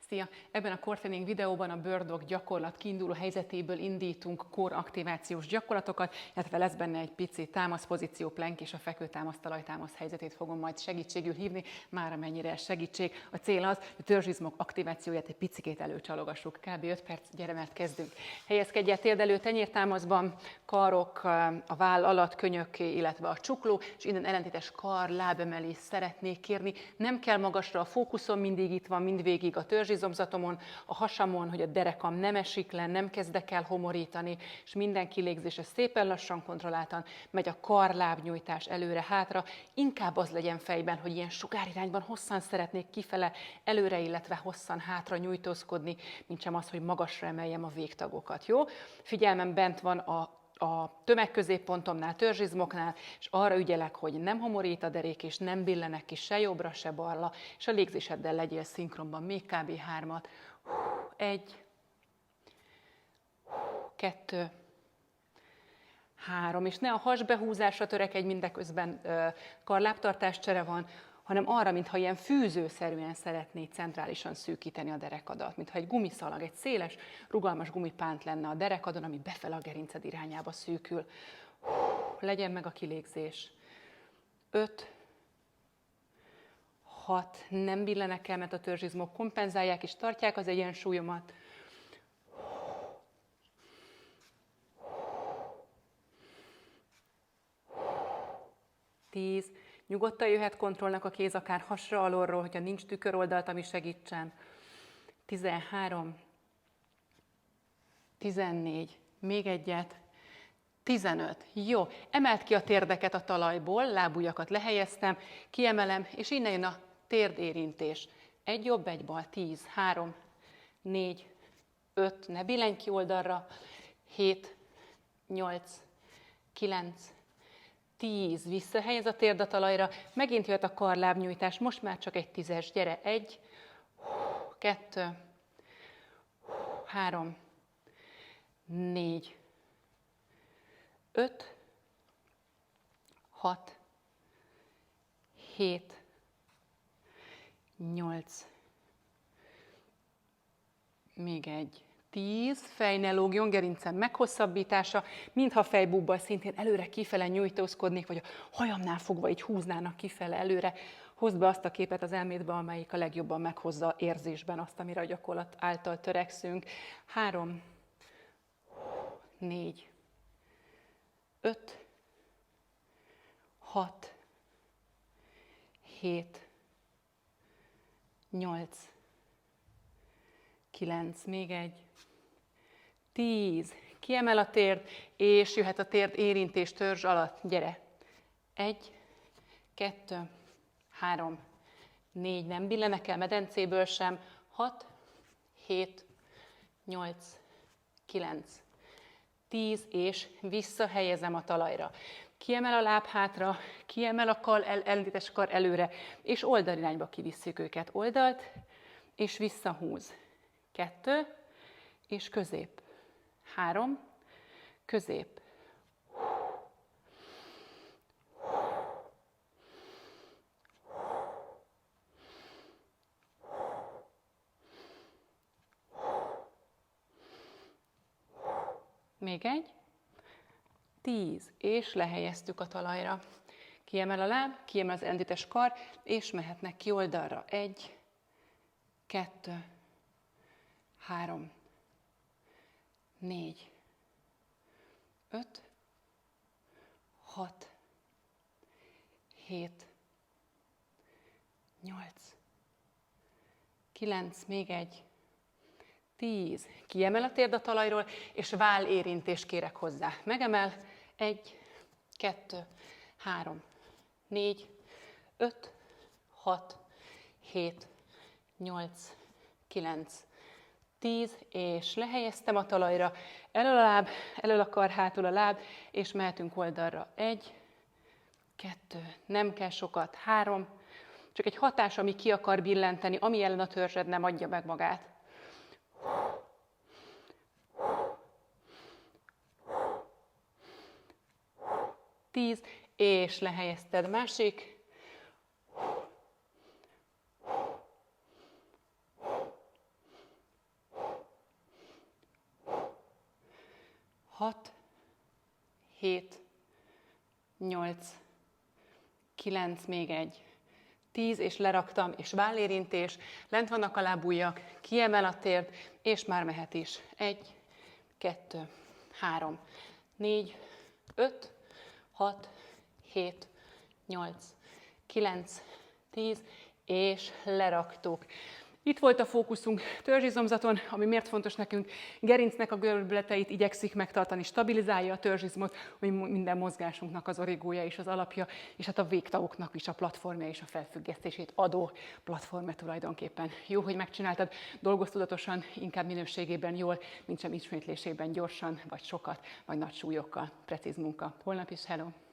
Szia! Ebben a core training videóban a Bird Dog gyakorlat kiinduló helyzetéből indítunk core aktivációs gyakorlatokat, illetve lesz benne egy pici támaszpozíció, plank és a fekvő támasz helyzetét fogom majd segítségül hívni, már amennyire ez segítség. A cél az, hogy a törzsizmok aktivációját egy picikét előcsalogassuk. Kb. 5 perc, gyere, mert kezdünk. Helyezkedj el térdelő tenyértámaszban, karok a váll alatt, könyök, illetve a csukló, és innen ellentétes kar, lábemelést szeretnék kérni. Nem kell magasra a fókuszom, mindig itt van mindvégig a törzsizomzatomon, a hasamon, hogy a derekam nem esik le, nem kezdek el homorítani, és minden kilégzése szépen lassan kontrolláltan megy a kar-lábnyújtás előre-hátra. Inkább az legyen fejben, hogy ilyen sugárirányban hosszan szeretnék kifele, előre, illetve hosszan hátra nyújtózkodni, mint sem az, hogy magasra emeljem a végtagokat, jó? Figyelmem bent van a tömegközéppontomnál, törzsizmoknál, és arra ügyelek, hogy nem homorít a derék, és nem billenek ki se jobbra, se balra, és a légzéseddel legyél szinkronban, még kb. 3-at. 1, 2, 3, és ne a hasbehúzásra törekedj, mindeközben karlábtartáscsere van, hanem arra, mintha ilyen fűzőszerűen szeretnéd centrálisan szűkíteni a derekadat, mintha egy gumiszalag, egy széles, rugalmas gumipánt lenne a derekadon, ami befele a gerinced irányába szűkül. Legyen meg a kilégzés. 5, 6, nem billenek el, mert a törzsizmok kompenzálják és tartják az egyensúlyomat. 10, nyugodtan jöhet kontrollnak a kéz, akár hasra alulról, hogyha nincs tüköroldalt, ami segítsen. 13, 14, még egyet, 15. Jó, emeld ki a térdeket a talajból, lábujjakat lehelyeztem, kiemelem, és innen jön a térdérintés. Egy jobb, egy bal, 10, 3, 4, 5, ne billenj ki oldalra, 7, 8, 9, 10, visszahelyez a térd a talajra, megint jöhet a karlábnyújtás, most már csak egy 10-es, gyere, 1, 2, 3, 4, 5, 6, 7, 8, még egy, 10, fej ne lógjon, gerincem meghosszabbítása, mintha fejbúbbal szintén előre kifele nyújtózkodnék, vagy a hajamnál fogva így húznának kifele előre. Hozd be azt a képet az elmédbe, amelyik a legjobban meghozza érzésben azt, amire a gyakorlat által törekszünk. 3, 4, 5, 6, 7, 8, 9, még egy, 10, kiemel a térd, és jöhet a térd érintés törzs alatt, gyere, 1, 2, 3, 4, nem billenek el medencéből sem, 6, 7, 8, 9, 10, és visszahelyezem a talajra. Kiemel a láb hátra, kiemel a ellentétes kar előre, és oldalirányba kivisszük őket. Oldalt, és visszahúz. 2, és közép. 3, közép. Még egy. 10, és lehelyeztük a talajra. Kiemel a láb, kiemel az ellentétes kar, és mehetnek ki oldalra. 1, 2, 3, 4, 5, 6, 7, 8, 9, még egy, 10. Kiemel a térd a talajról, és vállérintést kérek hozzá. Megemel, 1, 2, 3, 4, 5, 6, 7, 8, 9, 10, és lehelyeztem a talajra, elől a láb, elől a kar, hátul a láb, és mehetünk oldalra. 1, 2, nem kell sokat, 3, csak egy hatás, ami ki akar billenteni, ami ellen a törzsed nem adja meg magát. 10, és lehelyezted, másik. 6, 7, 8, 9, még egy, 10, és leraktam, és vállérintés, lent vannak a lábujjak, kiemel a térd, és már mehet is. 1, 2, 3, 4, 5, 6, 7, 8, 9, 10, és leraktuk. Itt volt a fókuszunk törzsizomzaton, ami miért fontos nekünk. Gerincnek a görbületeit igyekszik megtartani, stabilizálja a törzsizmot, hogy minden mozgásunknak az origója és az alapja, és hát a végtagoknak is a platformja és a felfüggesztését adó platformja tulajdonképpen. Jó, hogy megcsináltad, dolgozz tudatosan, inkább minőségében jól, mint sem ismétlésében gyorsan, vagy sokat, vagy nagy súlyokkal. Precíz munka. Holnap is hello!